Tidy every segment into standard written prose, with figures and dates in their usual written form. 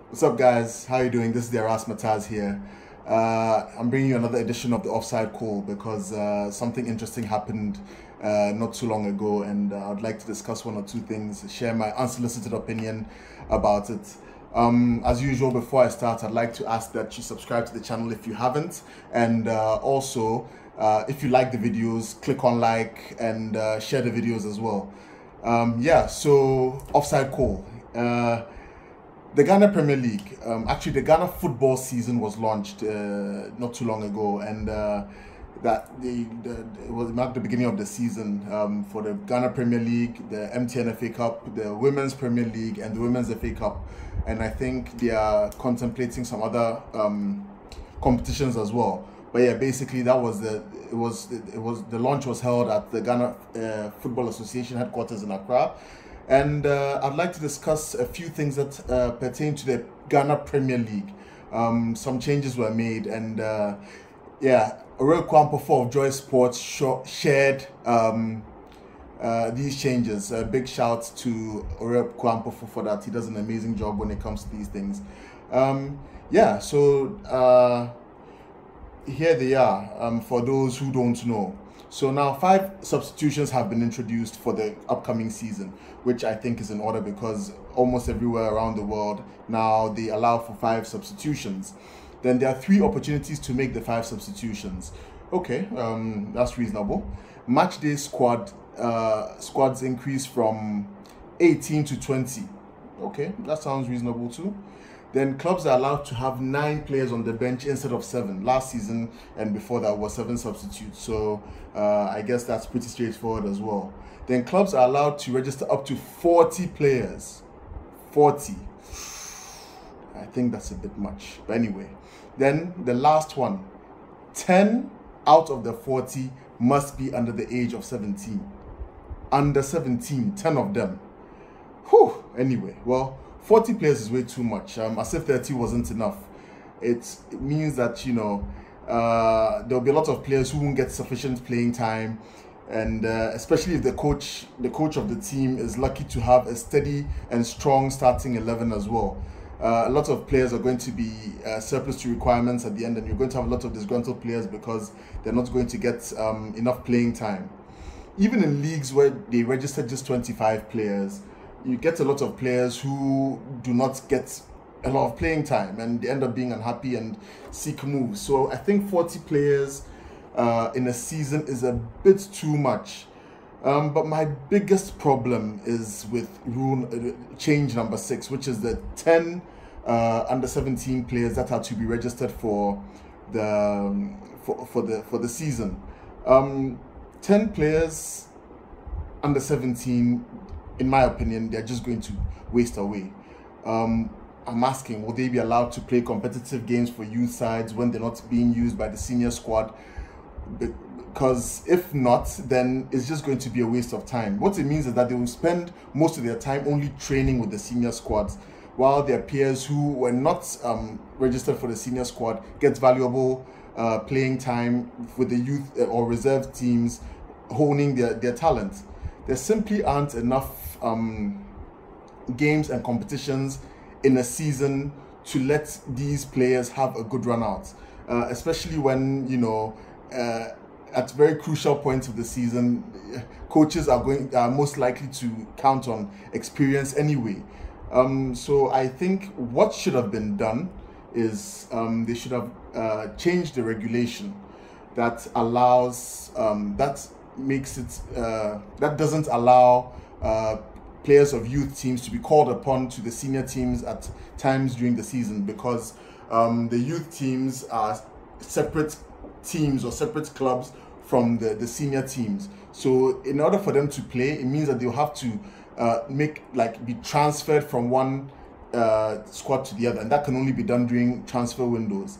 What's up, guys? How you doing? This is the Erasmataz here. I'm bringing you another edition of the Offside call because something interesting happened not too long ago, and I'd like to discuss one or two things, share my unsolicited opinion about it. As usual, before I start, I'd like to ask that you subscribe to the channel if you haven't, and also, if you like the videos, click on like and share the videos as well. So Offside call. The Ghana Premier League, actually the Ghana football season was launched not too long ago, and it was marked the beginning of the season for the Ghana Premier League, the MTN FA Cup, the Women's Premier League, and the Women's FA Cup, and I think they are contemplating some other competitions as well. But yeah, basically that was the launch was held at the Ghana Football Association headquarters in Accra. And I'd like to discuss a few things that pertain to the Ghana Premier League. Some changes were made, and Aurel Kwampofo of Joy Sports shared these changes. A big shout to Aurel Kwampofo for that. He does an amazing job when it comes to these things. Here they are, for those who don't know. So now 5 substitutions have been introduced for the upcoming season, which I think is in order because almost everywhere around the world now they allow for 5 substitutions. Then there are 3 opportunities to make the 5 substitutions. Okay, that's reasonable. Matchday squads increase from 18 to 20. Okay, that sounds reasonable too. Then clubs are allowed to have 9 players on the bench instead of 7. Last season and before that was 7 substitutes. So I guess that's pretty straightforward as well. Then clubs are allowed to register up to 40 players. 40. I think that's a bit much. But anyway. Then the last one. 10 out of the 40 must be under the age of 17. Under 17, 10 of them. Whew. Anyway, well, 40 players is way too much. As if 30 wasn't enough. It means that, there'll be a lot of players who won't get sufficient playing time, and especially if the coach of the team is lucky to have a steady and strong starting 11 as well. A lot of players are going to be surplus to requirements at the end, and you're going to have a lot of disgruntled players because they're not going to get enough playing time. Even in leagues where they register just 25 players, you get a lot of players who do not get a lot of playing time and they end up being unhappy and seek moves. So I think 40 players in a season is a bit too much. But my biggest problem is with change number 6, which is the 10 under 17 players that are to be registered for the season. 10 players under 17, in my opinion, they're just going to waste away. I'm asking, will they be allowed to play competitive games for youth sides when they're not being used by the senior squad? Because if not, then it's just going to be a waste of time. What it means is that they will spend most of their time only training with the senior squads, while their peers who were not registered for the senior squad get valuable playing time with the youth or reserve teams, honing their talent. There simply aren't enough games and competitions in a season to let these players have a good run out, especially when at very crucial points of the season, coaches are most likely to count on experience anyway. So I think what should have been done is they should have changed the regulation that allows that doesn't allow players of youth teams to be called upon to the senior teams at times during the season, because the youth teams are separate teams or separate clubs from the senior teams. So in order for them to play, it means that they'll have to be transferred from one squad to the other, and that can only be done during transfer windows.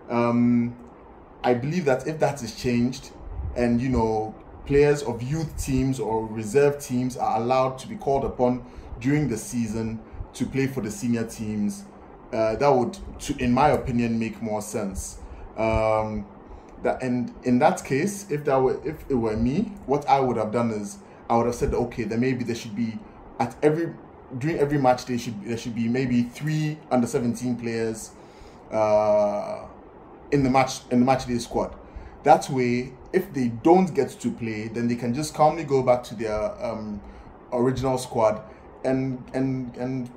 I believe that if that is changed, and players of youth teams or reserve teams are allowed to be called upon during the season to play for the senior teams, that would, in my opinion, make more sense. And in that case, if it were me, what I would have done is I would have said, okay, then maybe there should be at every during every match there should be maybe 3 under-17 players in the match day squad. That way, if they don't get to play, then they can just calmly go back to their original squad and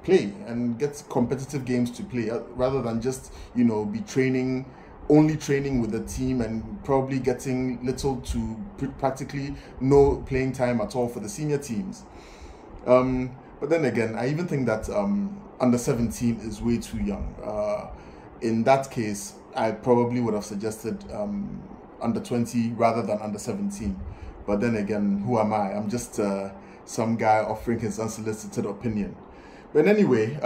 play and get competitive games to play, rather than just, you know, be only training with the team and probably getting little to practically no playing time at all for the senior teams. But then again, I even think that under 17 is way too young. In that case, I probably would have suggested under 20 rather than under 17. But then again, who am I? I'm just some guy offering his unsolicited opinion. But anyway,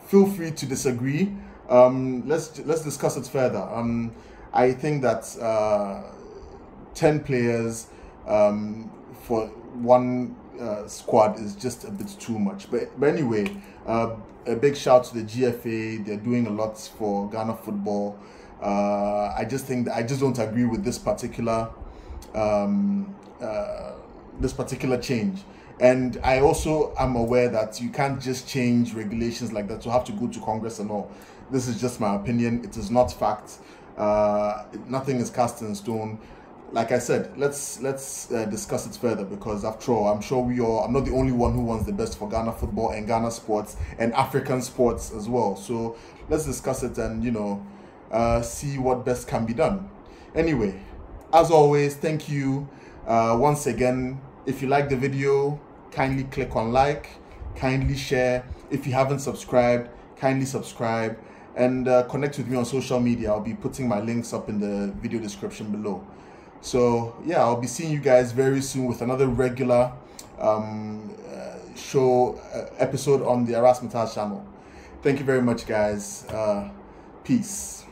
feel free to disagree. Let's discuss it further. I think that 10 players for one squad is just a bit too much. But anyway, a big shout to the GFA. They're doing a lot for Ghana football. I just think that I just don't agree with this particular change. And I also am aware that you can't just change regulations like that. You have to go to Congress and all. This is just my opinion. It is not fact. Nothing is cast in stone. Like I said, let's discuss it further, because after all, I'm sure I'm not the only one who wants the best for Ghana football and Ghana sports and African sports as well. So let's discuss it and, you know, see what best can be done. Anyway, as always, thank you once again. If you like the video, kindly click on like, kindly share. If you haven't subscribed, kindly subscribe, and connect with me on social media. I'll be putting my links up in the video description below. So yeah, I'll be seeing you guys very soon with another regular episode on the Erasmus channel. Thank you very much, guys. Peace.